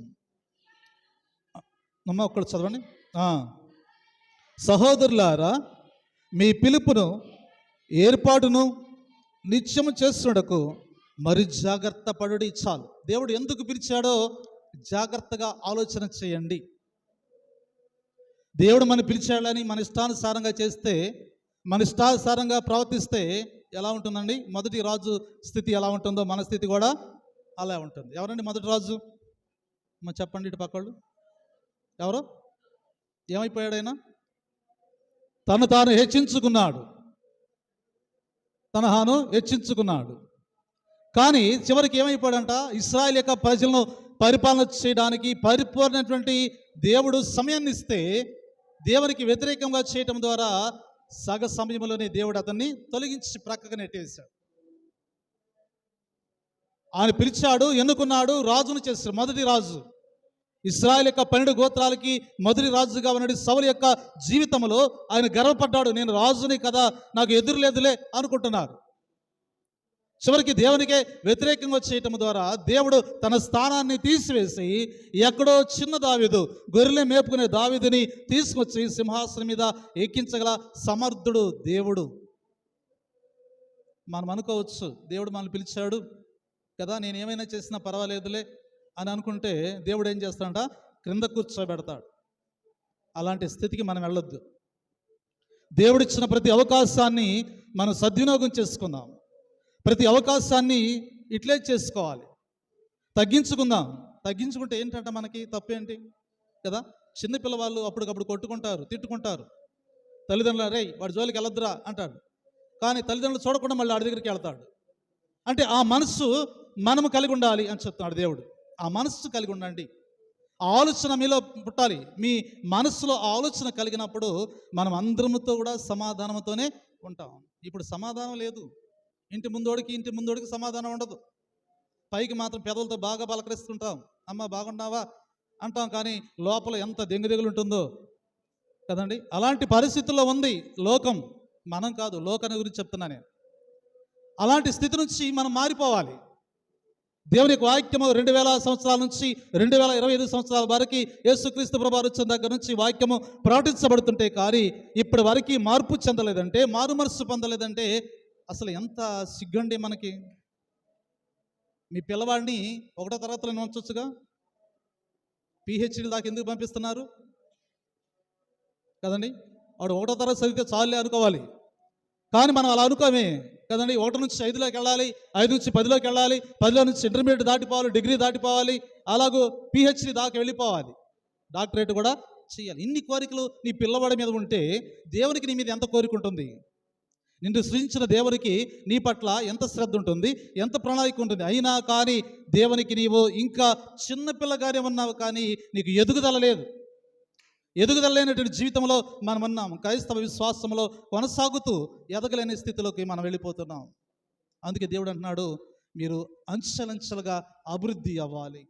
ఒక్కడు చదవండి. సహోదరులారా, మీ పిలుపును ఏర్పాటును నిత్యము చేస్తున్నకు మరి జాగ్రత్త పడుడి. చాలు. దేవుడు ఎందుకు పిలిచాడో జాగ్రత్తగా ఆలోచన చేయండి. దేవుడు మనం పిలిచాడని మన ఇష్టానుసారంగా చేస్తే, మన ఇష్టానుసారంగా ప్రవర్తిస్తే ఎలా ఉంటుందండి? మొదటి రాజు స్థితి ఎలా ఉంటుందో మన స్థితి కూడా అలా ఉంటుంది. ఎవరండి మొదటి రాజు? చెప్పండి ఇటు పక్కళ్ళు. ఎవరు? ఏమైపోయాడైనా? తను తాను హెచ్చించుకున్నాడు. కానీ చివరికి ఏమైపోయాడంట? ఇశ్రాయేలు యొక్క ప్రజలను పరిపాలన చేయడానికి పరిపూర్ణమైనటువంటి దేవుడు సమయాన్ని ఇస్తే దేవునికి వ్యతిరేకంగా చేయటం ద్వారా సగ సమయంలోనే దేవుడు అతన్ని తొలగించి ప్రక్కగా నెట్టేశాడు. ఆయన పిలిచాడు, ఎన్నుకున్నాడు, రాజును చేశాడు, మొదటి రాజు. ఇశ్రాయేల్ యొక్క 12 గోత్రాలకి మొదటి రాజుగా ఉన్న సౌలు యొక్క జీవితంలో ఆయన గర్వపడ్డాడు. నేను రాజుని కదా, నాకు ఎదురు లేదులే అనుకుంటున్నారు. చివరికి దేవునికే వ్యతిరేకంగా చేయటం ద్వారా దేవుడు తన స్థానాన్ని తీసివేసి ఎక్కడో చిన్న దావీదు, గొర్రెలు మేపుకునే దావీదుని తీసుకొచ్చి సింహాసనం మీద ఎక్కించగల సమర్థుడు దేవుడు. మనం అనుకోవచ్చు, దేవుడు మనల్ని పిలిచాడు కదా, నేను ఏమైనా చేసినా పర్వాలేదులే అని అనుకుంటే దేవుడు ఏం చేస్తాడంట, క్రింద కూర్చోబెడతాడు. అలాంటి స్థితికి మనం వెళ్ళొద్దు. దేవుడిచ్చిన ప్రతి అవకాశాన్ని మనం సద్వినియోగం చేసుకుందాం. ప్రతి అవకాశాన్ని ఇట్లే చేసుకోవాలి, తగ్గించుకుందాం. తగ్గించుకుంటే ఏంటంటే మనకి తప్పేంటి కదా. చిన్న పిల్లవాళ్ళు అప్పటికప్పుడు కొట్టుకుంటారు, తిట్టుకుంటారు. తల్లిదండ్రులు రేయ్ వాడి జోలికి వెళ్ళొద్దురా అంటాడు. కానీ తల్లిదండ్రులు చూడకుండా మళ్ళీ ఆడి దగ్గరికి వెళ్తాడు. అంటే ఆ మనస్సు మనము కలిగి ఉండాలి అని చెప్తున్నాడు దేవుడు. ఆ మనస్సు కలిగి ఉండండి, ఆ ఆలోచన మీలో పుట్టాలి. మీ మనస్సులో ఆలోచన కలిగినప్పుడు మనం అందరముతో కూడా సమాధానంతోనే ఉంటాం. ఇప్పుడు సమాధానం లేదు. ఇంటి ముందోడికి సమాధానం ఉండదు. పైకి మాత్రం పెదవులతో బాగా పలకరిస్తుంటాం, అమ్మ బాగున్నావా అంటాం, కానీ లోపల ఎంత దెంగుదెగులు ఉంటుందో కదండి. అలాంటి పరిస్థితుల్లో ఉంది లోకం, మనం కాదు, లోకాన్ని గురించి చెప్తున్నా నేను. అలాంటి స్థితి నుంచి మనం మారిపోవాలి. దేవుని యొక్క వాక్యము 2000 సంవత్సరాల నుంచి 2025 సంవత్సరాల వరకు యేసుక్రీస్తు ప్రభువారు వచ్చిన దగ్గర నుంచి వాక్యము ప్రకటించబడుతుంటే కానీ ఇప్పటి వరకు మార్పు చెందలేదంటే, మారు మనస్సు పొందలేదంటే అసలు ఎంత సిగ్గండి మనకి. మీ పిల్లవాడిని 1వ తరగతిలో ఉంచొచ్చుగా, PhD దాకా ఎందుకు పంపిస్తున్నారు కదండి. వాడు 1వ తరగతి చదివితే చాలే అనుకోవాలి, కానీ మనం అలా అనుకోమే కదండి. 1 నుంచి 5లోకి వెళ్ళాలి, 5 నుంచి 10లోకి వెళ్ళాలి, 10లో నుంచి ఇంటర్మీడియట్ దాటిపోవాలి, డిగ్రీ దాటిపోవాలి, అలాగూ PhD దాకా వెళ్ళిపోవాలి, డాక్టరేట్ కూడా చేయాలి. ఇన్ని కోరికలు నీ పిల్లవాడి మీద ఉంటే దేవునికి నీ మీద ఎంత కోరిక ఉంటుంది? నిన్ను సృజించిన దేవునికి నీ పట్ల ఎంత శ్రద్ధ ఉంటుంది, ఎంత ప్రణాళిక ఉంటుంది. అయినా కానీ దేవునికి నీవు ఇంకా చిన్నపిల్లగానే ఉన్నావు, కానీ నీకు ఎదుగుదల లేదు. ఎదుగుదల లేనటువంటి జీవితంలో మనం ఉన్నాం. క్రైస్తవ విశ్వాసంలో కొనసాగుతూ ఎదగలేని స్థితిలోకి మనం వెళ్ళిపోతున్నాం. అందుకే దేవుడు అంటున్నాడు, మీరు అంచెలంచెలుగా అభివృద్ధి అవ్వాలి,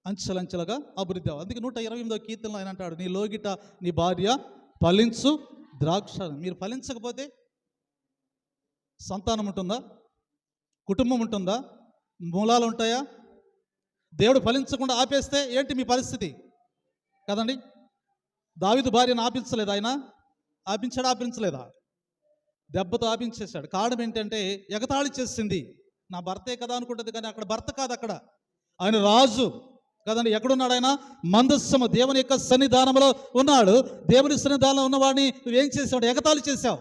అంచెలంచెలుగా అభివృద్ధి అవ్వాలి. అందుకే 128వ కీర్తనలో ఆయన అంటాడు, నీ లోగిట నీ భార్య ఫలించు ద్రాక్ష. మీరు ఫలించకపోతే సంతానం ఉంటుందా? కుటుంబం ఉంటుందా? మూలాలు ఉంటాయా? దేవుడు ఫలించకుండా ఆపేస్తే ఏంటి మీ పరిస్థితి కదండి. దావీదు భార్యను ఆపించలేదు ఆయన, ఆపించలేదా? దెబ్బతో ఆపించేశాడు. కారణం ఏంటంటే ఎగతాళి చేసింది. నా భర్తే కదా అనుకుంటుంది, కానీ అక్కడ భర్త కాదు, అక్కడ ఆయన రాజు కదండి. ఎక్కడున్నాడు ఆయన? మందస్సము, దేవుని యొక్క సన్నిధానంలో ఉన్నాడు. దేవుని సన్నిధానంలో ఉన్నవాడిని నువ్వేం చేసావు? ఎగతాళి చేశావు.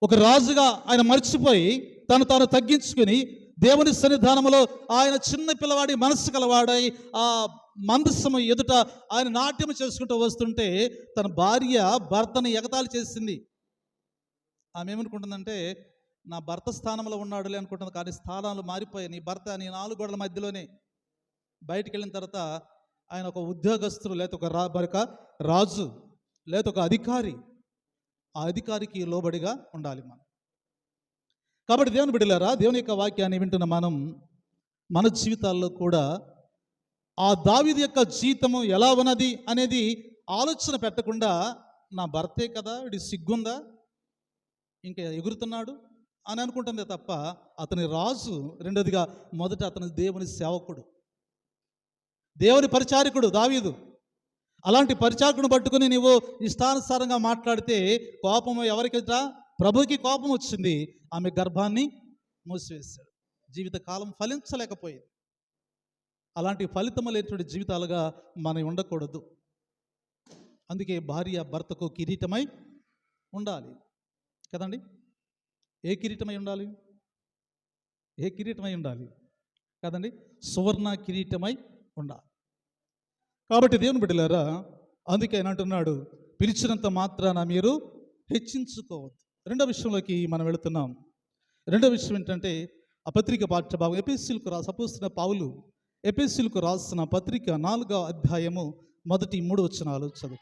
ఒక రాజుగా ఆయన మర్చిపోయి తాను తగ్గించుకుని దేవుని సన్నిధానంలో ఆయన చిన్న పిల్లవాడి మనస్సు కలవాడై ఆ మందస్సము ఎదుట ఆయన నాట్యం చేసుకుంటూ వస్తుంటే తన భార్య భర్తని ఎగతాళి చేసింది. ఆమె ఏమనుకుంటుందంటే, నా భర్త స్థానంలో ఉన్నాడులే అనుకుంటుంది, కానీ స్థానాలు మారిపోయాయి. నీ భర్త నీ 4 గోడల మధ్యలోనే. బయటికి వెళ్ళిన తర్వాత ఆయన ఒక ఉద్యోగస్తుడు, లేకపోతే ఒక రాజు, లేకపోతే ఒక అధికారి. ఆ అధికారికి లోబడిగా ఉండాలి మనం. కాబట్టి దేవుని బిడ్డలారా, దేవుని యొక్క వాక్యాన్ని వింటున్న మనం మన జీవితాల్లో కూడా ఆ దావీదు యొక్క జీవితము ఎలా ఉన్నది అనేది ఆలోచన పెట్టకుండా, నా భర్తే కదా, వీడి సిగ్గుందా, ఇంకా ఎగురుతున్నాడు అని అనుకుంటుంది తప్ప, అతని రాజు. రెండోదిగా, మొదట అతని దేవుని సేవకుడు, దేవుని పరిచారకుడు దావీదు. అలాంటి పరిచారకుని పట్టుకుని నీవు ఇష్టానుసారంగా మాట్లాడితే కోపము ఎవరికిట? ప్రభుకి కోపం వచ్చింది. ఆమె గర్భాన్ని మూసివేశాడు. జీవితకాలం ఫలించలేకపోయింది. అలాంటి ఫలితము లేనటువంటి జీవితాలుగా మనం ఉండకూడదు. అందుకే భార్య భర్తకు కిరీటమై ఉండాలి కదండి. ఏ కిరీటమై ఉండాలి? ఏ కిరీటమై ఉండాలి కదండి? సువర్ణ కిరీటమై ఉండాలి. కాబట్టి దేవుని బిడ్డలారా, అందుకే ఆయన అంటున్నాడు, పిలిచినంత మాత్రాన మీరు హెచ్చించుకోవద్దు. రెండో విషయంలోకి మనం వెళుతున్నాం. రెండో విషయం ఏంటంటే, ఆ పత్రిక పాఠ్యభాగం అపోస్తలుడు పౌలు ఎఫెసీయులకు రాసిన పత్రిక 4వ అధ్యాయము మొదటి 3 వచనాలు చదువు.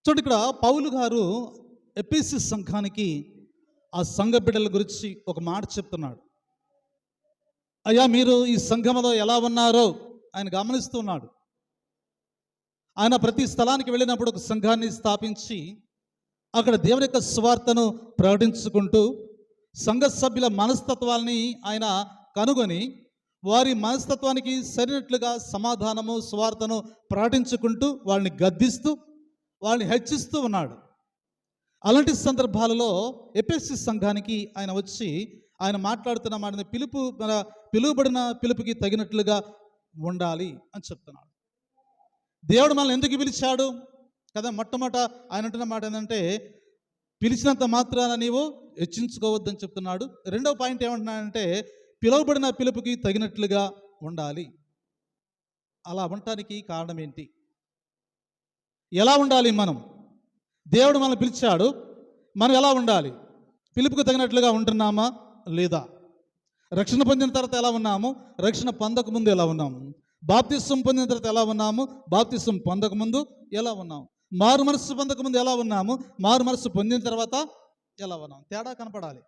చూడండి, ఇక్కడ పౌలు గారు ఎఫెసీ సంఘానికి ఆ సంఘ బిడ్డల గురించి ఒక మాట చెప్తున్నాడు. అయ్యా, మీరు ఈ సంఘంలో ఎలా ఉన్నారో ఆయన గమనిస్తున్నాడు. ఆయన ప్రతి స్థలానికి వెళ్ళినప్పుడు ఒక సంఘాన్ని స్థాపించి అక్కడ దేవుని యొక్క స్వార్థను ప్రకటించుకుంటూ సంఘ సభ్యుల మనస్తత్వాల్ని ఆయన కనుగొని వారి మనస్తత్వానికి సరినట్లుగా సమాధానము స్వార్థను ప్రకటించుకుంటూ వాళ్ళని గద్దిస్తూ వాళ్ళని హెచ్చిస్తూ ఉన్నాడు. అలాంటి సందర్భాలలో ఎఫెసీ సంఘానికి ఆయన వచ్చి ఆయన మాట్లాడుతున్న మాటని పిలువబడిన పిలుపుకి తగినట్లుగా ఉండాలి అని చెప్తున్నాడు. దేవుడు మనల్ని ఎందుకు పిలిచాడు కదా? మొట్టమొదట ఆయన అంటున్న మాట ఏంటంటే, పిలిచినంత మాత్రాన నీవు హెచ్చించుకోవద్దని చెప్తున్నాడు. రెండవ పాయింట్ ఏమంటున్నాడంటే, పిలువబడిన పిలుపుకి తగినట్లుగా ఉండాలి. అలా ఉండటానికి కారణం ఏంటి? ఎలా ఉండాలి మనం? దేవుడు మనల్ని పిలిచాడు, మనం ఎలా ఉండాలి? పిలుపుకు తగినట్లుగా ఉంటున్నామా లేదా? రక్షణ పొందిన తర్వాత ఎలా ఉన్నాము? రక్షణ పొందకముందు ఎలా ఉన్నాము? బాప్తిసం పొందిన తర్వాత ఎలా ఉన్నాము? బాప్తిసం పొందకముందు ఎలా ఉన్నాము? మారు మనస్సు పొందకముందు ఎలా ఉన్నాము? మారు మనస్సు పొందిన తర్వాత ఎలా ఉన్నాము? తేడా కనపడాలి.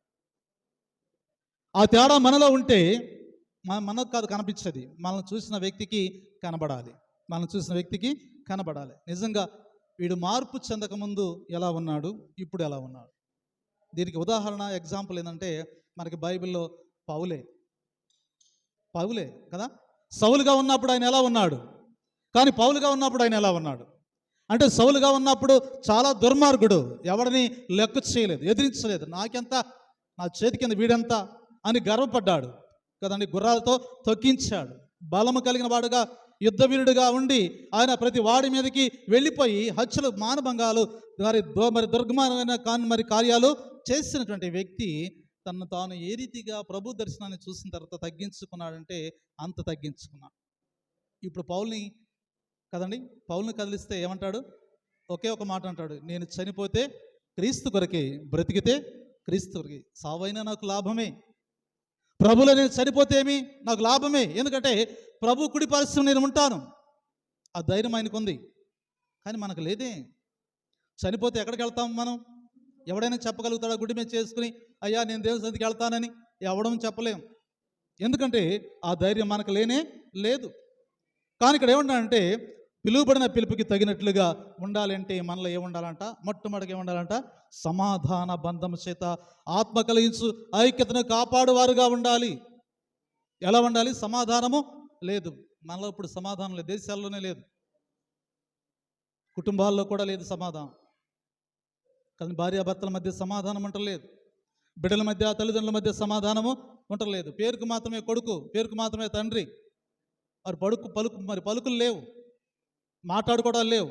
ఆ తేడా మనలో ఉంటే మనకు కాదు కనిపించేది, మనల్ని చూసిన వ్యక్తికి కనబడాలి. మనం చూసిన వ్యక్తికి కనబడాలి. నిజంగా వీడు మార్పు చెందకముందు ఎలా ఉన్నాడు, ఇప్పుడు ఎలా ఉన్నాడు? దీనికి ఉదాహరణ ఎగ్జాంపుల్ ఏంటంటే, మనకి బైబిల్లో పౌలే కదా. సౌలుగా ఉన్నప్పుడు ఆయన ఎలా ఉన్నాడు, కానీ పౌలుగా ఉన్నప్పుడు ఆయన ఎలా ఉన్నాడు అంటే, సౌలుగా ఉన్నప్పుడు చాలా దుర్మార్గుడు, ఎవరిని లెక్క చేయలేదు, ఎదిరించలేదు. నాకెంత, నా చేతి కింద వీడెంత అని గర్వపడ్డాడు కదండి. గుర్రాలతో తొక్కించాడు. బలము కలిగిన వాడుగా, యుద్ధవీరుడిగా ఉండి ఆయన ప్రతి వాడి మీదకి వెళ్ళిపోయి హత్యలు, మానభంగాలు, మరి దుర్గమానమైన మరి కార్యాలు చేసినటువంటి వ్యక్తి తను తాను ఏ రీతిగా ప్రభు దర్శనాన్ని చూసిన తర్వాత తగ్గించుకున్నాడంటే అంత తగ్గించుకున్నాడు. ఇప్పుడు పౌల్ని కదిలిస్తే ఏమంటాడు? ఒకే ఒక మాట అంటాడు, నేను చనిపోతే క్రీస్తు కొరకే, బ్రతికితే క్రీస్తు కొరకే. సావైనా నాకు లాభమే, ప్రభులో నేను చనిపోతే ఏమి నాకు లాభమే. ఎందుకంటే ప్రభు కుడి పరిస్థితి నేను ఉంటాను. ఆ ధైర్యం ఆయనకు ఉంది, కానీ మనకు లేదే. చనిపోతే ఎక్కడికి వెళ్తాం మనం? ఎవడైనా చెప్పగలుగుతాడా గుడి మీద చేసుకుని, అయ్యా నేను దేవుని సన్నిధికి వెళ్తానని? ఎవడం చెప్పలేం. ఎందుకంటే ఆ ధైర్యం మనకు లేనే లేదు. కానీ ఇక్కడ ఏమంటాడంటే, పిలువబడిన పిలుపుకి తగినట్లుగా ఉండాలంటే మనలో ఏముండాలంట? మొట్టమొదటిగా ఏముండాలంట? సమాధాన బంధం చేత ఆత్మ కలిగించు ఐక్యతను కాపాడువారుగా ఉండాలి. ఎలా ఉండాలి? సమాధానము లేదు మనలో. ఇప్పుడు సమాధానం లేదు, దేశాల్లోనే లేదు, కుటుంబాల్లో కూడా లేదు సమాధానం. కానీ భార్యాభర్తల మధ్య సమాధానం ఉండలేదు, బిడ్డల మధ్య, తల్లిదండ్రుల మధ్య సమాధానము ఉండలేదు. పేరుకు మాత్రమే కొడుకు, పేరుకు మాత్రమే తండ్రి, మరి పలుకులు లేవు, మాట్లాడుకోవడాలు లేవు,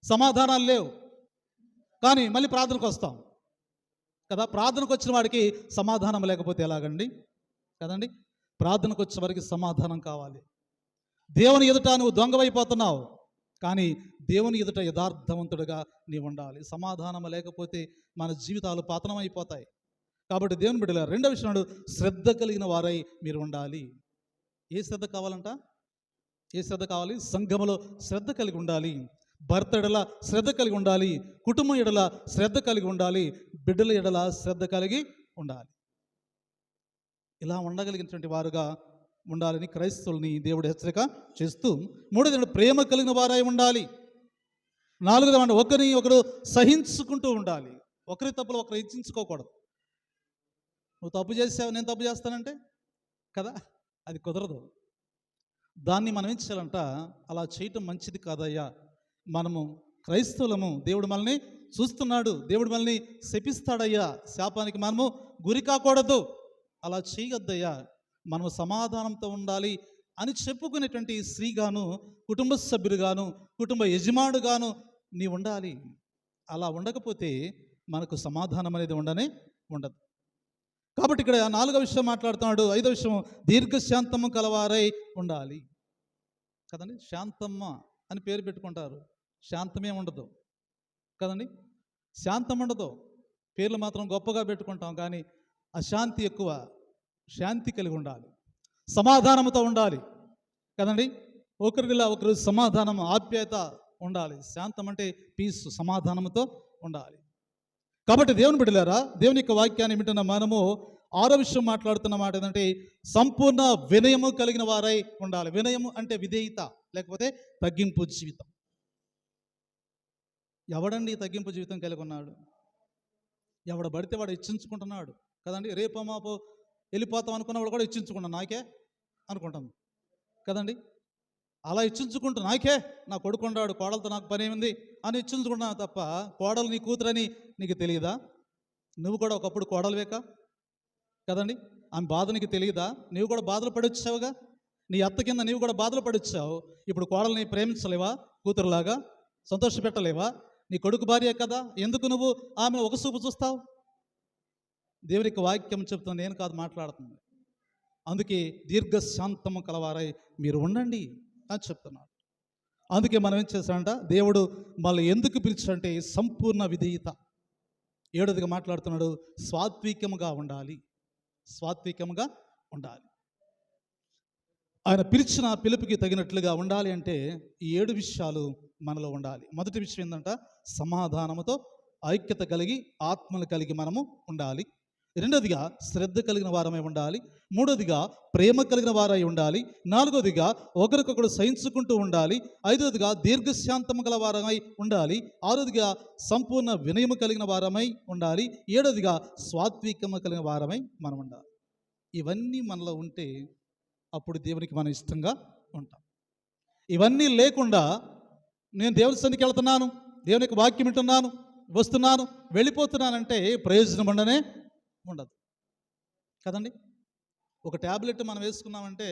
సమాధానాలు లేవు. కానీ మళ్ళీ ప్రార్థనకు వస్తాం కదా. ప్రార్థనకు వచ్చిన వాడికి సమాధానం లేకపోతే ఎలాగండి కదండి. ప్రార్థనకు వచ్చే వారికి సమాధానం కావాలి. దేవుని ఎదుట నువ్వు దొంగవైపోతున్నావు, కానీ దేవుని ఎదుట యథార్థవంతుడిగా నీవు ఉండాలి. సమాధానం లేకపోతే మన జీవితాలు పతనమైపోతాయి. కాబట్టి దేవుని బిడ్డల రెండవ విషయం, శ్రద్ధ కలిగిన వారై మీరు ఉండాలి. ఏ శ్రద్ధ కావాలంట? ఏ శ్రద్ధ కావాలి? సంఘములో శ్రద్ధ కలిగి ఉండాలి, భర్త ఎడల శ్రద్ధ కలిగి ఉండాలి, కుటుంబం ఎడల శ్రద్ధ కలిగి ఉండాలి, బిడ్డల ఎడల శ్రద్ధ కలిగి ఉండాలి. ఇలా ఉండగలిగినటువంటి వారుగా ఉండాలని క్రైస్తవుల్ని దేవుడు హెచ్చరిక చేస్తూ, మూడోది ప్రేమ కలిగిన వారై ఉండాలి. నాలుగోది ఒకరిని ఒకరు సహించుకుంటూ ఉండాలి. ఒకరి తప్పులు ఒకరు హెచ్చించుకోకూడదు. నువ్వు తప్పు చేసావు, నేను తప్పు చేస్తానంటే కదా, అది కుదరదు. దాన్ని మనం ఏం చేయాలంట? అలా చేయటం మంచిది కాదయ్యా. మనము క్రైస్తవులము, దేవుడు మనల్ని చూస్తున్నాడు, దేవుడు మనల్ని శపిస్తాడయ్యా, శాపానికి మనము గురి కాకూడదు, అలా చేయొద్దయ్యా, మనము సమాధానంతో ఉండాలి అని చెప్పుకునేటువంటి స్త్రీగాను, కుటుంబ సభ్యులుగాను, కుటుంబ యజమానుగాను నీ ఉండాలి. అలా ఉండకపోతే మనకు సమాధానం అనేది ఉండదు. కాబట్టి ఇక్కడ నాలుగో విషయం మాట్లాడుతున్నాడు. ఐదో విషయం, దీర్ఘశాంతము కలవారై ఉండాలి కదండి. శాంతమ్మ అని పేరు పెట్టుకుంటారు, శాంతమే ఉండదు కదండి. శాంతం ఉండదు, పేర్లు మాత్రం గొప్పగా పెట్టుకుంటాం, కానీ అశాంతి ఎక్కువ. శాంతి కలిగి ఉండాలి, సమాధానంతో ఉండాలి కదండి. ఒకరిలా ఒకరు సమాధానం, ఆప్యాయత ఉండాలి. శాంతం అంటే పీస్, సమాధానంతో ఉండాలి. కాబట్టి దేవుని బిడ్డలారా, దేవుని యొక్క వాక్యాన్ని వింటున్న మనము 6వ విషయం మాట్లాడుతున్న మాట ఏంటంటే సంపూర్ణ వినయము కలిగిన వారై ఉండాలి. వినయము అంటే విధేయత, లేకపోతే తగ్గింపు జీవితం. ఎవడండి తగ్గింపు జీవితం కలిగి ఉన్నాడు? ఎవడ పడితే వాడు ఇచ్చించుకుంటున్నాడు కదండి. రేపో మాపో వెళ్ళిపోతాం అనుకున్న వాడు కూడా ఇచ్చించుకున్నాను నాకే అనుకుంటాను కదండి. అలా ఇచ్చించుకుంటూ నాకే, నా కొడుకున్నాడు, కోడలతో నాకు పని ఏమింది అని ఇచ్చించుకుంటున్నాను తప్ప కోడలు నీ కూతురని నీకు తెలియదా? నువ్వు కూడా ఒకప్పుడు కోడలువేక కదండి. ఆమె బాధ నీకు తెలియదా? నువ్వు కూడా బాధలు పడొచ్చావుగా. నీ అత్త కింద నీవు కూడా బాధలు పడొచ్చావు. ఇప్పుడు కోడల్ని ప్రేమించలేవా? కూతురులాగా సంతోషపెట్టలేవా? నీ కొడుకు భార్య కదా, ఎందుకు నువ్వు ఆమె ఒక చూపు చూస్తావు? దేవునికి వాక్యం చెప్తున్నా, నేను కాదు మాట్లాడుతుంది. అందుకే దీర్ఘశాంతము కలవారై మీరు ఉండండి అని చెప్తున్నాడు. అందుకే మనం ఏం చేస్తామంట, దేవుడు మళ్ళీ ఎందుకు పిలిచాడంటే సంపూర్ణ విధేయత. 7వదిగా మాట్లాడుతున్నాడు, సాత్వికముగా ఉండాలి. సాత్వికముగా ఉండాలి. ఆయన పిలిచిన పిలుపుకి తగినట్లుగా ఉండాలి అంటే ఈ 7 విషయాలు మనలో ఉండాలి. మొదటి విషయం ఏంటంట, సమాధానముతో ఐక్యత కలిగి ఆత్మలు కలిగి మనము ఉండాలి. 2వదిగా శ్రద్ధ కలిగిన వారమై ఉండాలి. 3వదిగా ప్రేమ కలిగిన వారై ఉండాలి. 4వదిగా ఒకరికొకరు సహించుకుంటూ ఉండాలి. 5వదిగా దీర్ఘశాంతము గల వారమై ఉండాలి. 6వదిగా సంపూర్ణ వినయము కలిగిన వారమై ఉండాలి. 7వదిగా సాత్వికము కలిగిన వారమై మనం ఉండాలి. ఇవన్నీ మనలో ఉంటే అప్పుడు దేవునికి మనం ఇష్టంగా ఉంటాం. ఇవన్నీ లేకుండా నేను దేవుని సన్నిధికి వెళ్తున్నాను, దేవునికి వాక్యం వింటున్నాను, వస్తున్నాను, వెళ్ళిపోతున్నానంటే ప్రయోజనం ఉండదు కదండి. ఒక ట్యాబ్లెట్ మనం వేసుకున్నామంటే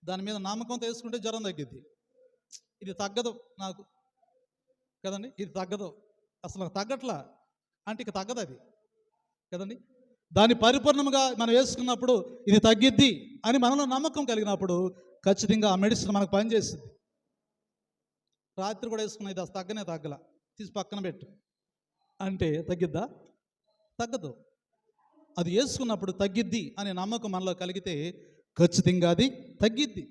దాని మీద నమ్మకంతో వేసుకుంటే జ్వరం తగ్గిద్ది. ఇది తగ్గదు నాకు కదండి, ఇది తగ్గదు, అసలు నాకు తగ్గట్లా అంటే ఇక తగ్గదు అది కదండి. దాన్ని పరిపూర్ణంగా మనం వేసుకున్నప్పుడు ఇది తగ్గిద్ది అని మనలో నమ్మకం కలిగినప్పుడు ఖచ్చితంగా ఆ మెడిసిన్ మనకు పనిచేస్తుంది. రాత్రి కూడా వేసుకున్న ఇది తగ్గనే తగ్గల, తీసి పక్కన పెట్టు అంటే తగ్గిద్దా? తగ్గదు. అది వేసుకున్నప్పుడు తగ్గిద్ది అనే నమ్మకం మనలో కలిగితే ఖచ్చితంగా అది తగ్గిద్ది.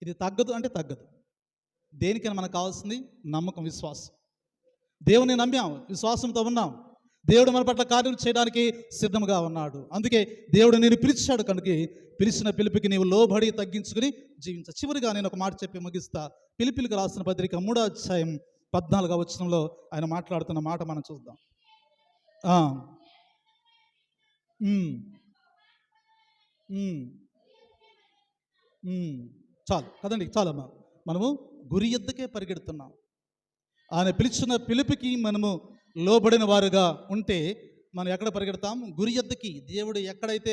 ఇది తగ్గదు అంటే తగ్గదు. దేనికైనా మనకు కావాల్సింది నమ్మకం, విశ్వాసం. దేవుని నమ్మాం, విశ్వాసంతో ఉన్నాం, దేవుడు మన పట్ల కార్యం చేయడానికి సిద్ధంగా ఉన్నాడు. అందుకే దేవుడు నేను పిలిచాడు కనుక పిలిచిన పిలుపుకి నీవు లోబడి తగ్గించుకుని జీవించ. చివరిగా నేను ఒక మాట చెప్పి ముగిస్తా. పిలిపిలకు రాసిన పత్రిక 3వ అధ్యాయం 14వ వచనంలో ఆయన మాట్లాడుతున్న మాట మనం చూద్దాం. చాలు కదండి, చాలమ్మా. మనము గురి ఎద్దకే పరిగెడుతున్నాం. ఆయన పిలిచిన పిలుపుకి మనము లోబడిన వారుగా ఉంటే మనం ఎక్కడ పరిగెడతాం? గురి ఎద్దకి. దేవుడు ఎక్కడైతే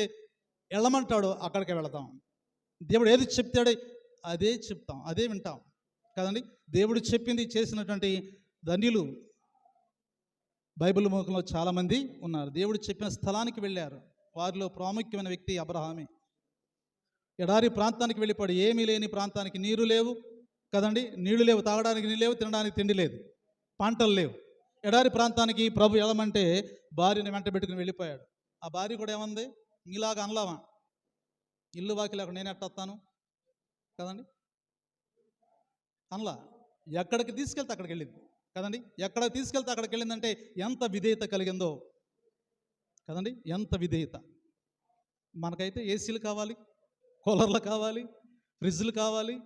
వెళ్ళమంటాడో అక్కడికే వెళతాం. దేవుడు ఏది చెప్తాడో అదే చెప్తాం, అదే వింటాం కదండి. దేవుడు చెప్పింది చేసినటువంటి ధన్యులు బైబిల్ ముఖంలో చాలామంది ఉన్నారు. దేవుడు చెప్పిన స్థలానికి వెళ్ళారు. వారిలో ప్రాముఖ్యమైన వ్యక్తి అబ్రహామే. ఎడారి ప్రాంతానికి వెళ్ళిపోయాడు. ఏమీ లేని ప్రాంతానికి, నీరు లేవు కదండి, నీళ్లు లేవు, తాగడానికి నీళ్ళు లేవు, తినడానికి తిండి లేదు, పంటలు లేవు. ఎడారి ప్రాంతానికి ప్రభు వెళ్ళమంటే భార్యని వెంట పెట్టుకుని వెళ్ళిపోయాడు. ఆ భార్య కూడా ఏమంది? ఇలాగా అనలామా, ఇల్లు వాకి లేకుండా నేను ఎట్టొస్తాను కదండి, అనలా. ఎక్కడికి తీసుకెళ్తే అక్కడికి వెళ్ళింది కదండి. ఎక్కడ తీసుకెళ్తే అక్కడికి వెళ్ళిందంటే ఎంత విధేయత కలిగిందో కదండి, ఎంత విధేయత. మనకైతే ఏసీలు కావాలి, కూలర్లు కావాలి, ఫ్రిడ్జ్లు కావాలి,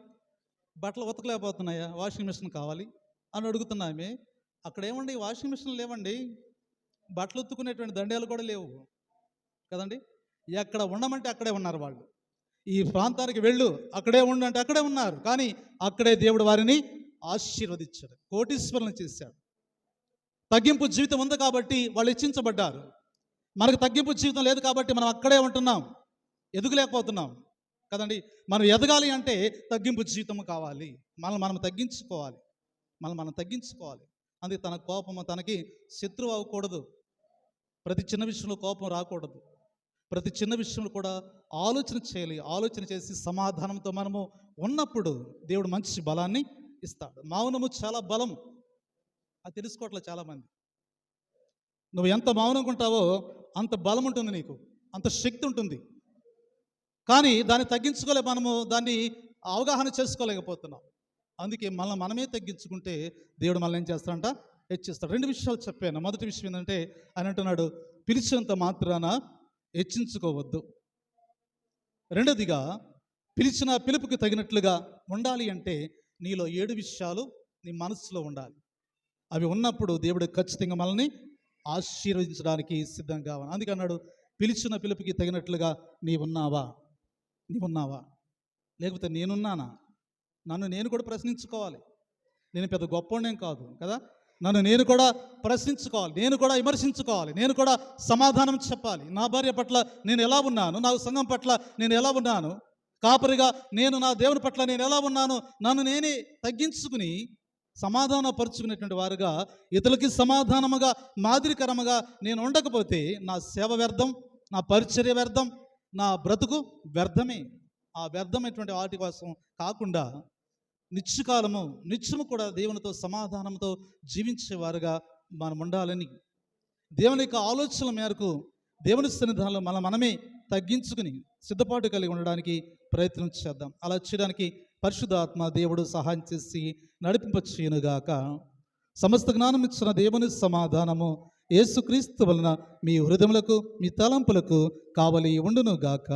బట్టలు ఉతకలేకపోతున్నాయా, వాషింగ్ మిషన్ కావాలి అని అడుగుతున్నామే. అక్కడ ఏమండి వాషింగ్ మిషన్ లేవండి, బట్టలు ఉత్తుకునేటువంటి దండాలు కూడా లేవు కదండి. ఎక్కడ ఉండమంటే అక్కడే ఉన్నారు వాళ్ళు. ఈ ప్రాంతానికి వెళ్ళు, అక్కడే ఉండు అంటే అక్కడే ఉన్నారు. కానీ అక్కడే దేవుడు వారిని ఆశీర్వదించాడు, కోటీశ్వరులను చేశాడు. తగ్గింపు జీవితం ఉంది కాబట్టి వాళ్ళు హెచ్చించబడ్డారు. మనకు తగ్గింపు జీవితం లేదు కాబట్టి మనం అక్కడే ఉంటున్నాం, ఎదుగులేకపోతున్నాం కదండి. మనం ఎదగాలి అంటే తగ్గింపు జీవితం కావాలి. మనం తగ్గించుకోవాలి, మనం తగ్గించుకోవాలి. అందుకే తన కోపము తనకి శత్రువు అవ్వకూడదు. ప్రతి చిన్న విషయంలో కోపం రాకూడదు. ప్రతి చిన్న విషయంలో కూడా ఆలోచన చేయాలి. ఆలోచన చేసి సమాధానంతో మనము ఉన్నప్పుడు దేవుడు మంచి బలాన్ని ఇస్తాడు. మౌనము చాలా బలము, అది తెలుసుకోవట్లేదు చాలామంది. నువ్వు ఎంత మౌనంగా ఉంటావో అంత బలం ఉంటుంది నీకు, అంత శక్తి ఉంటుంది. కానీ దాన్ని తగ్గించుకోలే, మనము దాన్ని అవగాహన చేసుకోలేకపోతున్నాం. అందుకే మనమే తగ్గించుకుంటే దేవుడు మనల్ని ఏం చేస్తాడంట, హెచ్చిస్తాడు. 2 విషయాలు చెప్పాను. మొదటి విషయం ఏంటంటే ఆయన అంటున్నాడు, పిలిచినంత మాత్రాన హెచ్చించుకోవద్దు. రెండోదిగా, పిలిచిన పిలుపుకి తగినట్లుగా ఉండాలి అంటే నీలో 7 విషయాలు నీ మనసులో ఉండాలి. అవి ఉన్నప్పుడు దేవుడు ఖచ్చితంగా మనల్ని ఆశీర్వదించడానికి సిద్ధంగా ఉన్నాడు. అందుకే అన్నాడు, పిలిచిన పిలుపుకి తగినట్లుగా నీవున్నావా? లేకపోతే నేనున్నానా? నన్ను నేను కూడా ప్రశ్నించుకోవాలి. నేను పెద్ద గొప్పవాడినేం కాదు కదా. నన్ను నేను కూడా ప్రశ్నించుకోవాలి, నేను కూడా విమర్శించుకోవాలి, నేను కూడా సమాధానం చెప్పాలి. నా భార్య పట్ల నేను ఎలా ఉన్నాను, నా సంఘం పట్ల నేను ఎలా ఉన్నాను, కాపరిగా నేను నా దేవుని పట్ల నేను ఎలా ఉన్నాను, నన్ను నేనే తగ్గించుకుని సమాధానపరుచుకునేటువంటి వారుగా, ఇతరులకి సమాధానముగా మాదిరికరముగా నేను ఉండకపోతే నా సేవ వ్యర్థం, నా పరిచర్య వ్యర్థం, నా బ్రతుకు వ్యర్థమే. ఆ వ్యర్థమైనటువంటి వాటి కోసం కాకుండా నిత్యము కూడా దేవునితో సమాధానంతో జీవించేవారుగా మనం ఉండాలని, దేవుని యొక్క ఆలోచనల మేరకు దేవుని సన్నిధానంలో మనమే తగ్గించుకుని సిద్ధపాటు కలిగి ఉండడానికి ప్రయత్నం చేద్దాం. అలా చేయడానికి పరిశుద్ధాత్మ దేవుడు సహాయం చేసి నడిపింపచేయునుగాక. సమస్త జ్ఞానం ఇచ్చిన దేవుని సమాధానము యేసుక్రీస్తు వలన మీ హృదయములకు మీ తలంపులకు కావలి ఉండునుగాక.